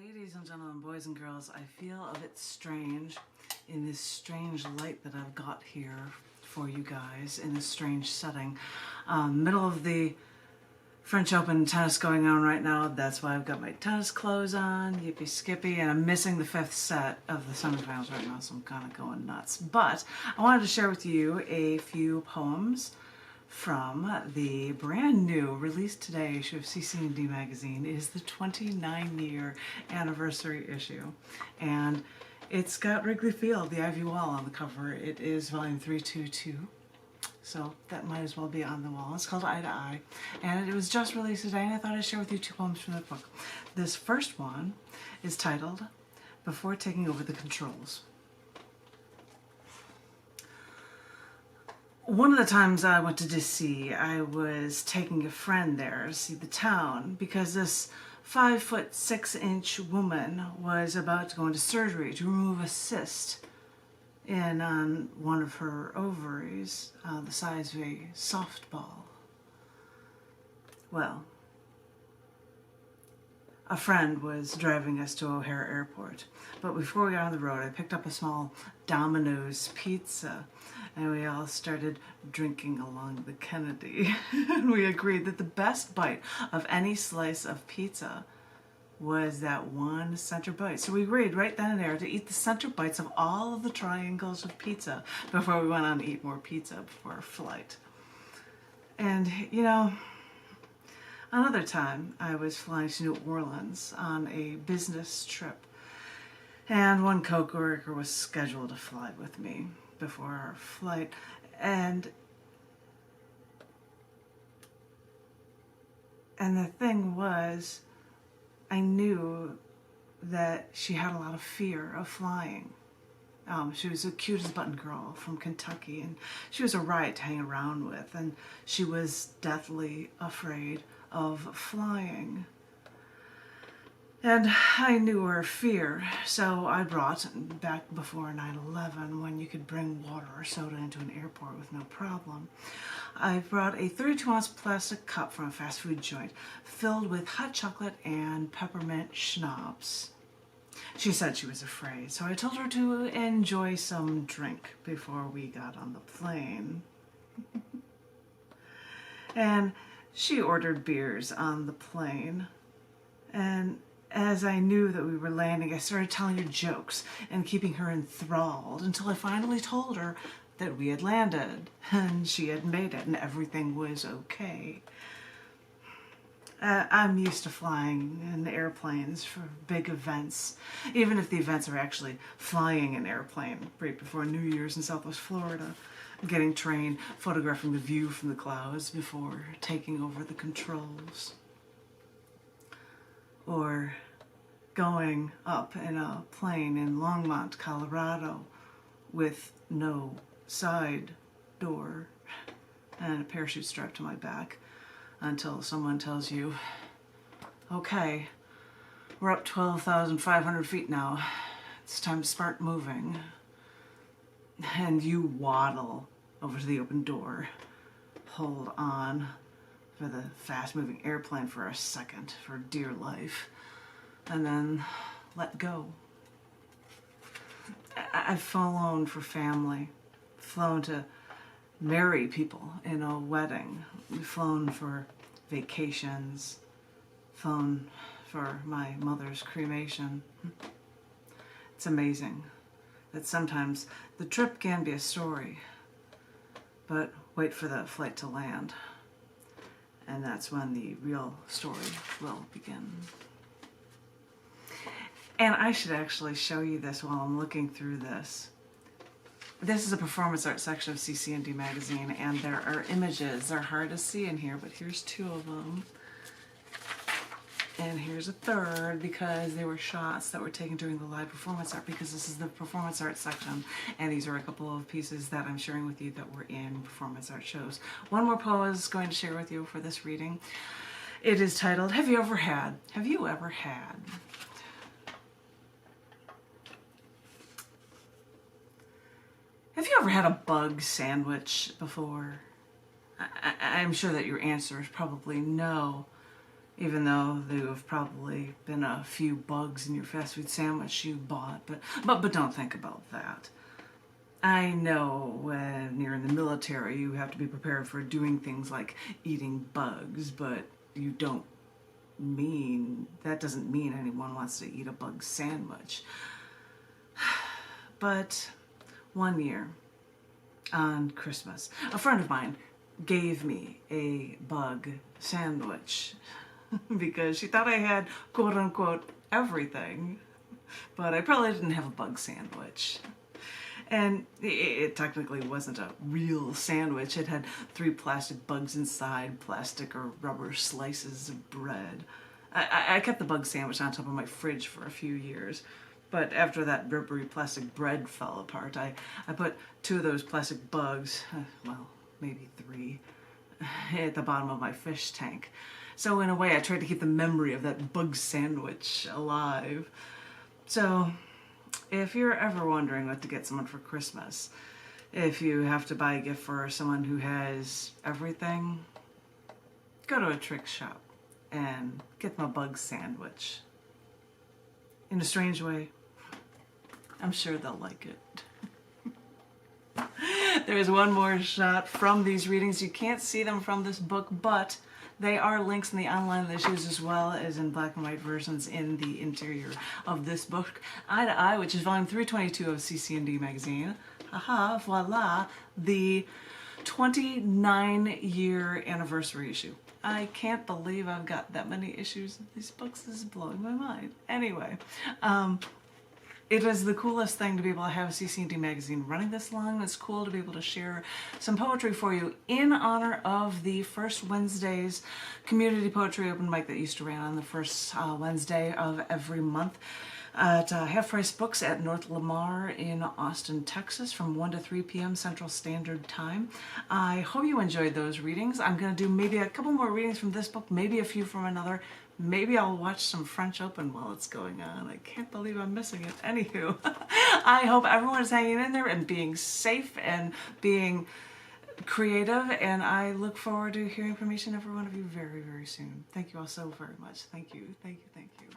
Ladies and gentlemen, boys and girls, I feel a bit strange in this strange light that I've got here for you guys in this strange setting. Middle of the French Open tennis going on right now. That's why I've got my tennis clothes on, yippee skippy, and I'm missing the 5th set of the semifinals right now, so I'm kind of going nuts. But I wanted to share with you a few poems from the brand new, released today issue of cc&d magazine. It is the 29-year anniversary issue, and it's got Wrigley Field, the Ivy Wall, on the cover. It is volume 322, so that might as well be on the wall. It's called Eye to Eye, and it was just released today, and I thought I'd share with you 2 poems from the book. This first one is titled Before Taking Over the Controls. One of the times I went to DC, I was taking a friend there to see the town because this 5'6" woman was about to go into surgery to remove a cyst on one of her ovaries, the size of a softball. Well, a friend was driving us to O'Hare Airport, but before we got on the road, I picked up a small Domino's pizza, and we all started drinking along the Kennedy. And we agreed that the best bite of any slice of pizza was that one center bite. So we agreed right then and there to eat the center bites of all of the triangles of pizza before we went on to eat more pizza before our flight. And, you know, another time I was flying to New Orleans on a business trip, and one coworker was scheduled to fly with me before our flight, and the thing was, I knew that she had a lot of fear of flying. She was a cute as button girl from Kentucky, and she was a riot to hang around with, and she was deathly afraid of flying. And I knew her fear, so I brought, back before 9/11, when you could bring water or soda into an airport with no problem, I brought a 32-ounce plastic cup from a fast food joint filled with hot chocolate and peppermint schnapps. She said she was afraid, so I told her to enjoy some drink before we got on the plane. And she ordered beers on the plane, and as I knew that we were landing, I started telling her jokes and keeping her enthralled until I finally told her that we had landed and she had made it and everything was okay. I'm used to flying in airplanes for big events, even if the events are actually flying an airplane right before New Year's in Southwest Florida, getting trained, photographing the view from the clouds before taking over the controls, or going up in a plane in Longmont, Colorado with no side door and a parachute strapped to my back until someone tells you, okay, we're up 12,500 feet now, it's time to start moving. And you waddle over to the open door, hold on for the fast-moving airplane for a second, for dear life, and then let go. I've flown for family, flown to marry people in a wedding, flown for vacations, flown for my mother's cremation. It's amazing that sometimes the trip can be a story, but wait for the flight to land, and that's when the real story will begin. And I should actually show you this while I'm looking through this. This is a performance art section of cc&d magazine, and there are images. They're hard to see in here, but here's 2 of them. And here's a third, because they were shots that were taken during the live performance art, because this is the performance art section, and these are a couple of pieces that I'm sharing with you that were in performance art shows. One more poem I was going to share with you for this reading. It is titled, Have you ever had? Have you ever had? Have you ever had a bug sandwich before? I'm sure that your answer is probably no. even though there have probably been a few bugs in your fast food sandwich you bought, but don't think about that. I know when you're in the military you have to be prepared for doing things like eating bugs, but that doesn't mean anyone wants to eat a bug sandwich. But one year on Christmas, a friend of mine gave me a bug sandwich because she thought I had quote-unquote everything, but I probably didn't have a bug sandwich. And it technically wasn't a real sandwich. It had 3 plastic bugs inside, plastic or rubber slices of bread. I kept the bug sandwich on top of my fridge for a few years, but after that rubbery plastic bread fell apart, I put 2 of those plastic bugs, well, maybe 3, at the bottom of my fish tank. So in a way, I tried to keep the memory of that bug sandwich alive. So if you're ever wondering what to get someone for Christmas, if you have to buy a gift for someone who has everything, go to a trick shop and get them a bug sandwich. In a strange way, I'm sure they'll like it. There's one more shot from these readings. You can't see them from this book, but they are links in the online issues as well as in black and white versions in the interior of this book, Eye to Eye, which is volume 322 of cc&d magazine. Aha, voila, the 29-year anniversary issue. I can't believe I've got that many issues of these books. This is blowing my mind. Anyway, it is the coolest thing to be able to have a cc&d magazine running this long. It's cool to be able to share some poetry for you in honor of the first Wednesday's community poetry open mic that used to run on the first Wednesday of every month at Half Price Books at North Lamar in Austin, Texas from 1 to 3 p.m. Central Standard Time. I hope you enjoyed those readings. I'm going to do maybe a couple more readings from this book, maybe a few from another. Maybe I'll watch some French Open while it's going on. I can't believe I'm missing it. Anywho, I hope everyone is hanging in there and being safe and being creative, and I look forward to hearing from each and every one of you very, very soon. Thank you all so very much. Thank you, thank you, thank you.